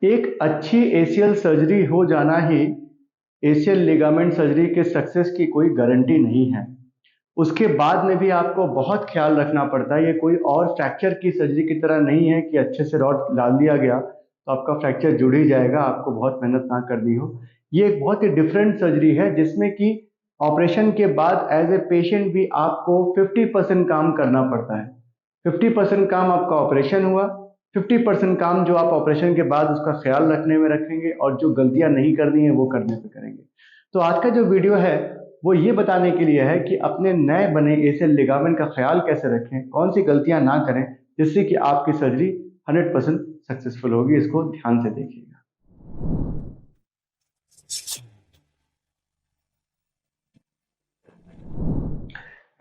एक अच्छी ACL surgery हो जाना ही एसीएल लिगामेंट सर्जरी के सक्सेस की कोई गारंटी नहीं है। उसके बाद में भी आपको बहुत ख्याल रखना पड़ता है। ये कोई और फ्रैक्चर की सर्जरी की तरह नहीं है कि अच्छे से रॉड डाल दिया गया तो आपका फ्रैक्चर जुड़ ही जाएगा, आपको बहुत मेहनत ना करनी हो। ये एक बहुत ही डिफरेंट सर्जरी है जिसमें कि ऑपरेशन के बाद एज ए पेशेंट भी आपको 50% काम करना पड़ता है। 50% काम आपका ऑपरेशन हुआ, 50% काम जो आप ऑपरेशन के बाद उसका ख्याल रखने में रखेंगे और जो गलतियां नहीं करनी है वो करने पे करेंगे। तो आज का जो वीडियो है वो ये बताने के लिए है कि अपने नए बने एसीएल लिगामेंट का ख्याल कैसे रखें, कौन सी गलतियां ना करें जिससे कि आपकी सर्जरी 100% सक्सेसफुल होगी। इसको ध्यान से देखिएगा।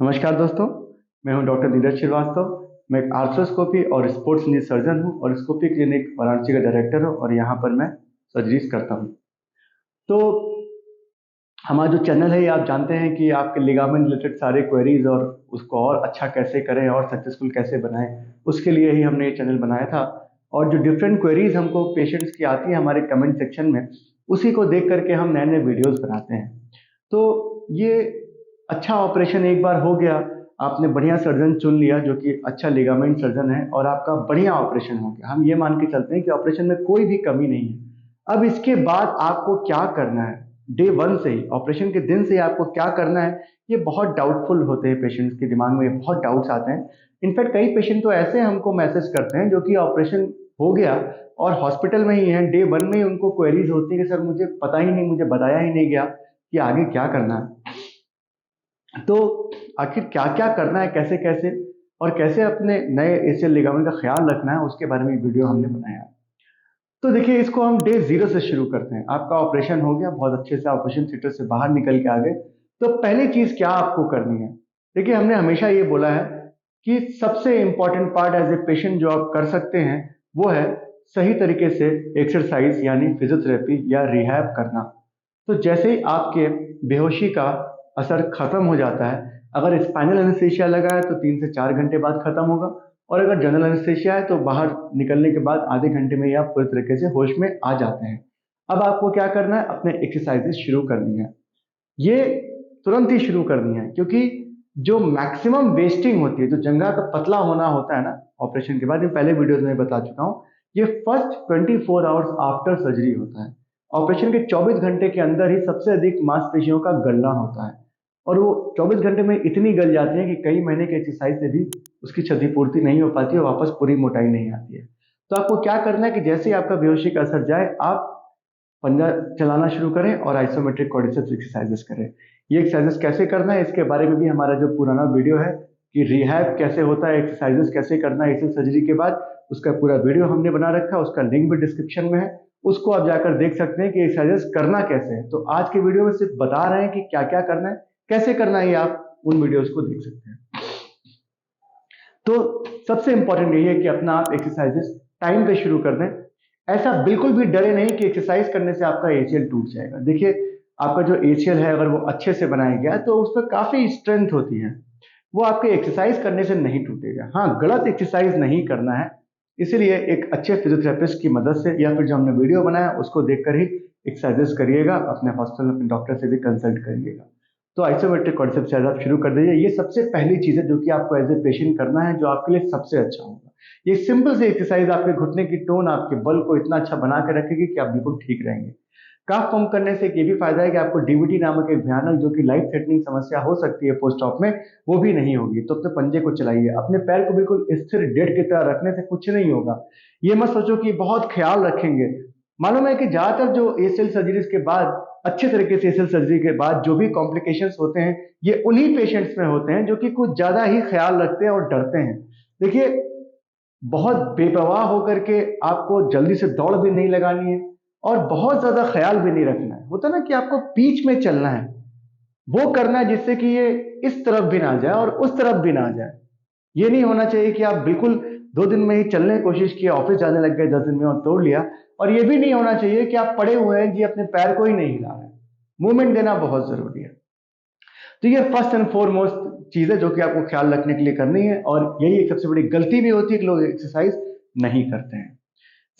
नमस्कार दोस्तों, मैं हूं डॉक्टर नीरज श्रीवास्तव। मैं एक आर्थ्रोस्कोपी और स्पोर्ट्स नी सर्जन हूं और स्कोपी क्लिनिक वाराणसी का डायरेक्टर हूं और यहाँ पर मैं सर्जरीज करता हूं। तो हमारा जो चैनल है ये आप जानते हैं कि आपके लिगामेंट रिलेटेड सारे क्वेरीज और उसको और अच्छा कैसे करें और सक्सेसफुल कैसे बनाएं, उसके लिए ही हमने ये चैनल बनाया था। और जो डिफरेंट क्वेरीज हमको पेशेंट्स की आती है हमारे कमेंट सेक्शन में, उसी को देख करके हम नए नए वीडियोस बनाते हैं। तो ये अच्छा ऑपरेशन एक बार हो गया, आपने बढ़िया सर्जन चुन लिया जो कि अच्छा लिगामेंट सर्जन है और आपका बढ़िया ऑपरेशन हो गया। हम ये मान के चलते हैं कि ऑपरेशन में कोई भी कमी नहीं है। अब इसके बाद आपको क्या करना है, डे वन से ही, ऑपरेशन के दिन से ही आपको क्या करना है, ये बहुत डाउटफुल होते हैं। पेशेंट्स के दिमाग में बहुत डाउट्स आते हैं। इनफैक्ट कई पेशेंट तो ऐसे हमको मैसेज करते हैं जो कि ऑपरेशन हो गया और हॉस्पिटल में ही है, डे वन में ही उनको क्वेरीज होती है कि सर मुझे पता ही नहीं, मुझे बताया ही नहीं गया कि आगे क्या करना है। तो आखिर क्या क्या करना है, कैसे कैसे और कैसे अपने नए एसीएल लिगामेंट का ख्याल रखना है, उसके बारे में वीडियो हमने बनाया। तो देखिए, इसको हम डे जीरो से शुरू करते हैं। आपका ऑपरेशन हो गया, बहुत अच्छे से ऑपरेशन थिएटर से बाहर निकल के आ गए, तो पहली चीज क्या आपको करनी है। देखिए, हमने हमेशा ये बोला है कि सबसे important part as a patient जो आप कर सकते हैं वो है सही तरीके से एक्सरसाइज यानी फिजियोथेरेपी या रिहैब करना। तो जैसे ही आपके बेहोशी का असर खत्म हो जाता है, अगर स्पाइनल एनेस्थीसिया लगा है तो 3 से 4 घंटे बाद खत्म होगा, और अगर जनरल एनेस्थीसिया है तो बाहर निकलने के बाद आधे घंटे में ही आप पूरी तरीके से होश में आ जाते हैं। अब आपको क्या करना है, अपने एक्सरसाइजेस शुरू करनी है। ये तुरंत ही शुरू करनी है क्योंकि जो मैक्सिमम वेस्टिंग होती है, जो जंघा का पतला होना होता है ना ऑपरेशन के बाद, मैं पहले वीडियोस में बता चुका हूँ, ये फर्स्ट 24 आवर्स आफ्टर सर्जरी होता है। ऑपरेशन के 24 घंटे के अंदर ही सबसे अधिक मांसपेशियों का गलना होता है और वो 24 घंटे में इतनी गल जाती है कि कई महीने की एक्सरसाइज से भी उसकी क्षतिपूर्ति नहीं हो पाती और वापस पूरी मोटाई नहीं आती है। तो आपको क्या करना है कि जैसे ही आपका बेहोशी का असर जाए, आप पंजा चलाना शुरू करें और आइसोमेट्रिक क्वाड्रिसेप्स एक्सरसाइजेस करें। ये एक्सरसाइजेस कैसे करना है इसके बारे में भी हमारा जो पुराना वीडियो है कि रिहैब कैसे होता है, एक्सरसाइजेस कैसे करना है एसीएल सर्जरी के बाद, उसका पूरा वीडियो हमने बना रखा है, उसका लिंक भी डिस्क्रिप्शन में है। उसको आप जाकर देख सकते हैं कि एक्सरसाइजेस करना कैसे है। तो आज के वीडियो में सिर्फ बता रहे हैं कि क्या क्या करना है, कैसे करना है, ये आप उन वीडियोस को देख सकते हैं। तो सबसे इंपॉर्टेंट यही है कि अपना आप एक्सरसाइजेस टाइम पे शुरू कर दें। ऐसा बिल्कुल भी डरे नहीं कि एक्सरसाइज करने से आपका एसीएल टूट जाएगा। देखिए, आपका जो एसीएल है अगर वो अच्छे से बनाया गया तो उस पर काफी स्ट्रेंथ होती है, वो आपके एक्सरसाइज करने से नहीं टूटेगा। हाँ, गलत एक्सरसाइज नहीं करना है, इसीलिए एक अच्छे फिजियोथेरेपिस्ट की मदद से या फिर जो हमने वीडियो बनाया उसको देखकर ही एक्सरसाइजेस करिएगा। अपने हॉस्पिटल में अपने डॉक्टर से भी कंसल्ट करिएगा। तो आइसोमेट्रिक क्वाड्रिसेप्स एक्सरसाइज आप शुरू कर दीजिए। ये सबसे पहली चीज है जो कि आपको एज ए पेशेंट करना है, जो आपके लिए सबसे अच्छा होगा। ये सिंपल सी एक्सरसाइज आपके घुटने की टोन, आपके बल को इतना अच्छा बना के रखेगी कि आप बिल्कुल ठीक रहेंगे। काफ फॉर्म करने से एक ये भी फायदा है कि आपको डीवीटी नामक एक भयानक जो कि लाइफ थ्रेटनिंग समस्या हो सकती है पोस्ट ऑप में, वो भी नहीं होगी। तो अपने पंजे को चलाइए, अपने पैर को बिल्कुल स्थिर डेड की तरह रखने से कुछ नहीं होगा। ये मत सोचो कि बहुत ख्याल रखेंगे। मालूम है कि ज्यादातर जो एसीएल सर्जरीज के बाद, अच्छे तरीके से एसीएल सर्जरी के बाद जो भी कॉम्प्लिकेशंस होते हैं, ये उन्हीं पेशेंट्स में होते हैं जो कि कुछ ज्यादा ही ख्याल रखते हैं और डरते हैं। देखिए, बहुत बेपरवाह होकर के आपको जल्दी से दौड़ भी नहीं लगानी है और बहुत ज्यादा ख्याल भी नहीं रखना है। होता ना कि आपको बीच में चलना है, वो करना है जिससे कि ये इस तरफ भी ना जाए और उस तरफ भी ना जाए। ये नहीं होना चाहिए कि आप बिल्कुल 2 दिन में ही चलने की कोशिश की, ऑफिस जाने लग गए 10 दिन में और तोड़ लिया। और ये भी नहीं होना चाहिए कि आप पड़े हुए हैं जी, अपने पैर को ही नहीं हिला रहे हैं। मूवमेंट देना बहुत जरूरी है। तो ये फर्स्ट एंड फॉरमोस्ट चीज है जो कि आपको ख्याल रखने के लिए करनी है, और यही एक सबसे बड़ी गलती भी होती है कि लोग एक्सरसाइज नहीं करते हैं।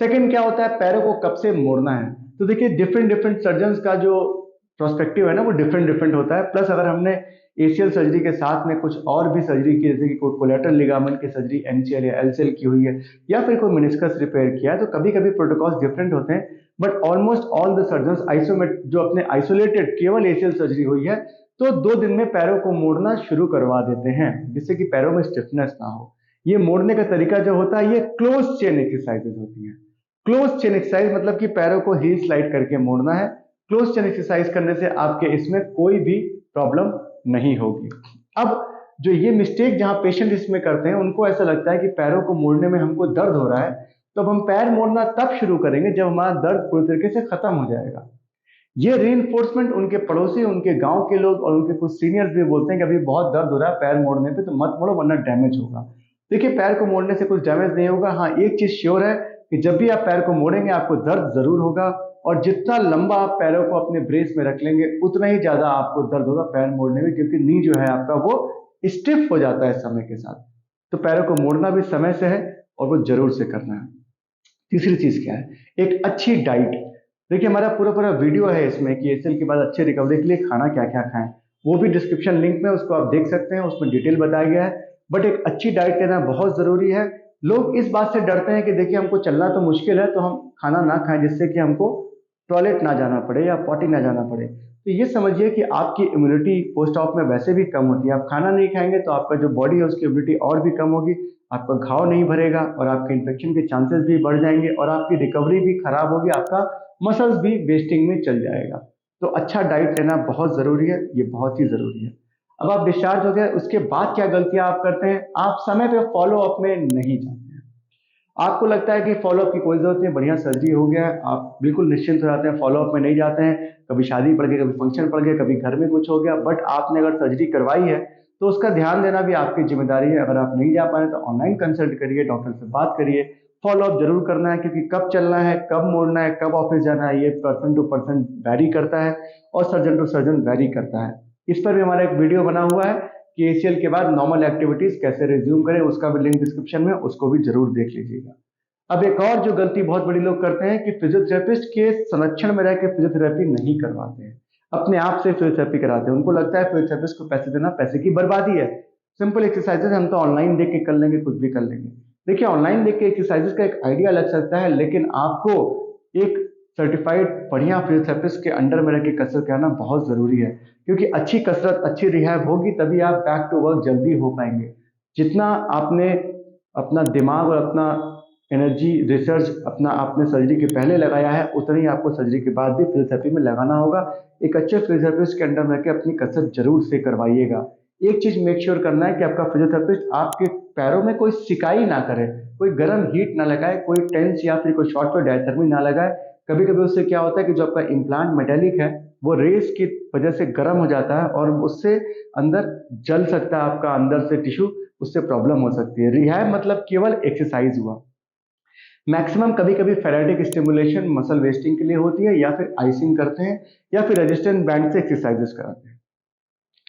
सेकंड क्या होता है, पैरों को कब से मोड़ना है। तो देखिए डिफरेंट डिफरेंट सर्जन्स का जो प्रोस्पेक्टिव है ना वो डिफरेंट डिफरेंट होता है। प्लस अगर हमने एसीएल सर्जरी के साथ में कुछ और भी सर्जरी की, जैसे कि कोई कोलेटरल लिगामेंट की सर्जरी एमसीएल या एलसीएल की हुई है, या फिर कोई मेनिस्कस रिपेयर किया है, तो कभी कभी प्रोटोकॉल्स डिफरेंट होते हैं। But almost all the surgeons आइसोमेट जो अपने आइसोलेटेड केवल एसीएल सर्जरी हुई है तो 2 दिन में पैरों को मोड़ना शुरू करवा देते हैं, जिससे कि पैरों में स्टिफनेस ना हो। ये मोड़ने का तरीका जो होता है ये क्लोज चेन एक्सरसाइजेज होती हैं। क्लोज चेन एक्सरसाइज मतलब कि पैरों को हील स्लाइड करके मोड़ना है। क्लोज चेन एक्सरसाइज करने से आपके इसमें कोई भी प्रॉब्लम नहीं होगी। अब जो ये मिस्टेक जहां पेशेंट इसमें करते हैं, उनको ऐसा लगता है कि पैरों को मोड़ने में हमको दर्द हो रहा है, तो अब हम पैर मोड़ना तब शुरू करेंगे जब हमारा दर्द पूरी तरीके से खत्म हो जाएगा। ये रीइंफोर्समेंट उनके पड़ोसी, उनके गांव के लोग और उनके कुछ सीनियर्स भी बोलते हैं कि अभी बहुत दर्द हो रहा है पैर मोड़ने पे, तो मत मोड़ो वरना डैमेज होगा। देखिए पैर को मोड़ने से कुछ डैमेज नहीं होगा। हाँ, एक चीज श्योर है कि जब भी आप पैर को मोड़ेंगे आपको दर्द जरूर होगा, और जितना लंबा आप पैरों को अपने ब्रेस में रख लेंगे उतना ही ज्यादा आपको दर्द होगा पैर मोड़ने में, क्योंकि नी जो है आपका वो स्टिफ हो जाता है समय के साथ। तो पैरों को मोड़ना भी समय से है और वो जरूर से करना है। तीसरी चीज क्या है, एक अच्छी डाइट। देखिए हमारा पूरा पूरा वीडियो है इसमें कि एसीएल के बाद अच्छे रिकवरी के लिए खाना क्या क्या खाएं, वो भी डिस्क्रिप्शन लिंक में, उसको आप देख सकते हैं, उसमें डिटेल बताया गया है। बट एक अच्छी डाइट लेना बहुत जरूरी है। लोग इस बात से डरते हैं कि देखिए हमको चलना तो मुश्किल है तो हम खाना ना खाएं जिससे कि हमको टॉयलेट ना जाना पड़े या पॉटी ना जाना पड़े। तो ये समझिए कि आपकी इम्यूनिटी पोस्ट ऑप में वैसे भी कम होती है। आप खाना नहीं खाएंगे तो आपका जो बॉडी है उसकी इम्यूनिटी और भी कम होगी, आपका घाव नहीं भरेगा और आपके इन्फेक्शन के चांसेस भी बढ़ जाएंगे और आपकी रिकवरी भी खराब होगी, आपका मसल्स भी वेस्टिंग में चल जाएगा। तो अच्छा डाइट लेना बहुत जरूरी है, ये बहुत ही जरूरी है। अब आप डिस्चार्ज हो गए, उसके बाद क्या गलतियां आप करते हैं, आप समय पे फॉलो अप में नहीं जाते हैं। आपको लगता है कि फॉलो अप की कोई जरूरत नहीं, बढ़िया सर्जरी हो गया है, आप बिल्कुल निश्चिंत हो जाते हैं, फॉलो अप में नहीं जाते हैं। कभी शादी पड़ गई, कभी फंक्शन पड़ गया, कभी घर में कुछ हो गया, बट आपने अगर सर्जरी करवाई है तो उसका ध्यान देना भी आपकी जिम्मेदारी है। अगर आप नहीं जा पाए तो ऑनलाइन कंसल्ट करिए, डॉक्टर से बात करिए, फॉलो अप जरूर करना है, क्योंकि कब चलना है, कब मोड़ना है, कब ऑफिस जाना है, ये पर्सन टू पर्सन वैरी करता है और सर्जन टू सर्जन वैरी करता है। इस पर भी हमारा एक वीडियो बना हुआ है कि एसीएल के बाद नॉर्मल एक्टिविटीज कैसे रिज्यूम करें, उसका भी लिंक डिस्क्रिप्शन में, उसको भी जरूर देख लीजिएगा। अब एक और जो गलती बहुत बड़ी लोग करते हैं कि फिजियोथेरेपिस्ट के संरक्षण में रह के फिजियोथेरेपी नहीं करवाते हैं, अपने आप से फिजियोथेरेपी कराते हैं। उनको लगता है फिजियोथेरेपिस्ट को पैसे देना पैसे की बर्बादी है, सिंपल एक्सरसाइजेस हम तो ऑनलाइन देख के कर लेंगे, कुछ भी कर लेंगे। देखिए ऑनलाइन देख के एक्सरसाइजेस का एक आइडिया लग सकता है, लेकिन आपको एक सर्टिफाइड बढ़िया फिजियोथेरेपिस्ट के अंडर में रह के कसरत करना बहुत जरूरी है, क्योंकि अच्छी कसरत, अच्छी रिहैब होगी तभी आप बैक टू वर्क जल्दी हो पाएंगे। जितना आपने अपना दिमाग और अपना एनर्जी रिसर्च अपना आपने सर्जरी के पहले लगाया है, उतना ही आपको सर्जरी के बाद भी फिजियोथेरेपी में लगाना होगा। एक अच्छे फिजियोथेरेपिस्ट के अंडर में रह के अपनी कसरत जरूर से करवाइएगा। एक चीज मेक श्योर करना है कि आपका फिजियोथेरेपिस्ट आपके पैरों में कोई सिकाई ना करे, कोई गर्म हीट ना लगाए, कोई टेंस या फिर कोई शॉर्ट पे डायथर्मी ना लगाए। कभी कभी उससे क्या होता है कि जो आपका इम्प्लांट मेटेलिक है वो रेस की वजह से गर्म हो जाता है और उससे अंदर जल सकता है, आपका अंदर से टिश्यू, उससे प्रॉब्लम हो सकती है। रिहैब मतलब केवल एक्सरसाइज हुआ। मैक्सिमम कभी कभी फेरेटिक स्टिमुलेशन मसल वेस्टिंग के लिए होती है, या फिर आइसिंग करते हैं, या फिर रेजिस्टेंस बैंड से एक्सरसाइजेस कराते हैं।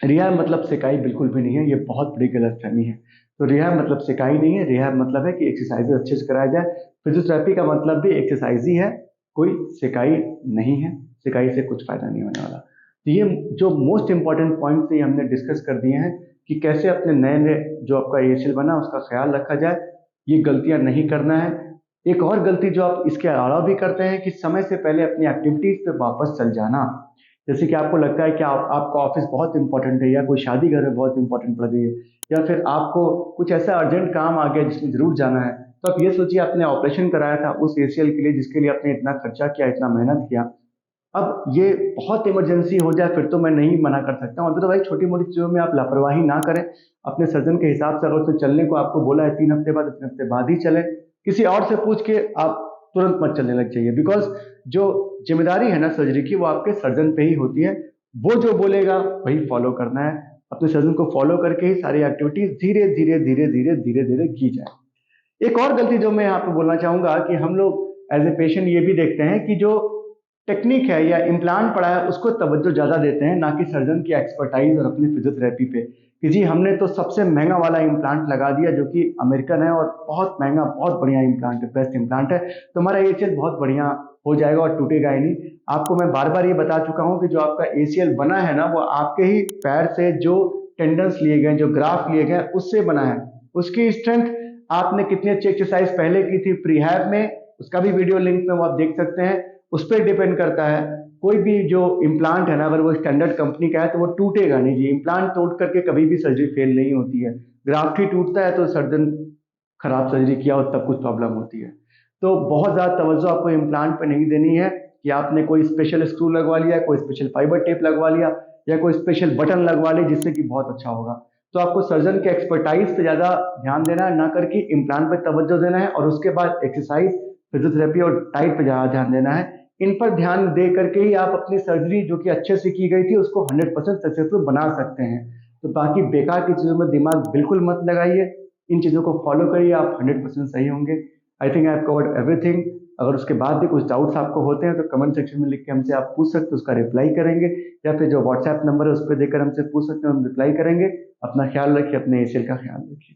रिहैब मतलब सिकाई बिल्कुल भी नहीं है, ये बहुत बड़ी गलतफहमी है। तो रिहैब मतलब सिकाई नहीं है, रिहैब मतलब है कि एक्सरसाइज अच्छे से कराया जाए। फिजियोथेरेपी का मतलब भी एक्सरसाइज ही है, कोई सिकाई नहीं है, सिकाई से कुछ फायदा नहीं होने वाला। तो ये जो मोस्ट इंपॉर्टेंट पॉइंट्स ये हमने डिस्कस कर दिए हैं कि कैसे अपने नए नए जो आपका एशियल बना उसका ख्याल रखा जाए, ये गलतियां नहीं करना है। एक और गलती जो आप इसके अलावा भी करते हैं कि समय से पहले अपनी एक्टिविटीज पे वापस चल जाना। जैसे कि आपको लगता है कि आपका ऑफिस बहुत इंपॉर्टेंट है, या कोई शादी घर में बहुत इंपॉर्टेंट पड़ गई है, या फिर आपको कुछ ऐसा अर्जेंट काम आ गया जिसमें जरूर जाना है, तो आप ये सोचिए आपने ऑपरेशन कराया था उस एसीएल के लिए जिसके लिए आपने इतना खर्चा किया, इतना मेहनत किया। अब ये बहुत इमरजेंसी हो जाए फिर तो मैं नहीं मना कर सकता हूँ, अदरवाइज छोटी मोटी चीजों में आप लापरवाही ना करें। अपने सर्जन के हिसाब से अगर उसने चलने को आपको बोला है 3 हफ्ते बाद, 3 हफ्ते बाद ही चले। किसी और से पूछ के आप तुरंत मत चलने लग जाइए, बिकॉज जो जिम्मेदारी है ना सर्जरी की वो आपके सर्जन पे ही होती है। वो जो बोलेगा वही फॉलो करना है। अपने सर्जन को फॉलो करके ही सारी एक्टिविटीज धीरे धीरे धीरे धीरे धीरे धीरे की जाए। एक और गलती जो मैं यहाँ पे बोलना चाहूंगा कि हम लोग एज ए पेशेंट ये भी देखते हैं कि जो टेक्निक है या इम्प्लांट पड़ा है उसको तवज्जो ज्यादा देते हैं, ना कि सर्जन की एक्सपर्टाइज और अपनी फिजियोथेरेपी पे। कि जी हमने तो सबसे महंगा वाला इम्प्लांट लगा दिया जो कि अमेरिकन है और बहुत महंगा, बहुत बढ़िया इम्प्लांट है, बेस्ट इम्प्लांट है, तो हमारा एसीएल बहुत बढ़िया हो जाएगा और टूटेगा ही नहीं। आपको मैं बार बार ये बता चुका हूँ कि जो आपका एसीएल बना है ना, वो आपके ही पैर से जो टेंडन्स लिए गए, जो ग्राफ लिए गए, उससे बना है। उसकी स्ट्रेंथ आपने कितनी अच्छी एक्सरसाइज पहले की थी प्रीहैब में, उसका भी वीडियो लिंक में वो आप देख सकते हैं, उस पर डिपेंड करता है। कोई भी जो इम्प्लांट है ना, अगर वो स्टैंडर्ड कंपनी का है तो वो टूटेगा नहीं जी। इम्प्लांट तोड़ करके कभी भी सर्जरी फेल नहीं होती है। ग्राफ्ट ही टूटता है तो सर्जन खराब सर्जरी किया और तब कुछ प्रॉब्लम होती है। तो बहुत ज़्यादा तवज्जो आपको इम्प्लांट पे नहीं देनी है कि आपने कोई स्पेशल स्क्रू लगवा लिया, कोई स्पेशल फाइबर टेप लगवा लिया या कोई स्पेशल बटन लगवा ली जिससे कि बहुत अच्छा होगा। तो आपको सर्जन के एक्सपर्टाइज पे ज़्यादा ध्यान देना है, ना करके इम्प्लांट पे तवज्जो देना है, और उसके बाद एक्सरसाइज, फिजियोथेरेपी और डाइट पे ज़्यादा ध्यान देना है। इन पर ध्यान दे करके ही आप अपनी सर्जरी जो कि अच्छे से की गई थी उसको 100% सक्सेसफुल बना सकते हैं। तो बाकी बेकार की चीज़ों में दिमाग बिल्कुल मत लगाइए, इन चीज़ों को फॉलो करिए, आप 100% सही होंगे। I think I have covered everything. अगर उसके बाद भी कुछ डाउट्स आपको होते हैं तो कमेंट सेक्शन में लिख के हमसे आप पूछ सकते हैं, उसका रिप्लाई करेंगे, या फिर जो व्हाट्सएप नंबर है उस पर देकर हमसे पूछ सकते हैं, हम रिप्लाई करेंगे। अपना ख्याल रखिए, अपने एसीएल का ख्याल रखिए।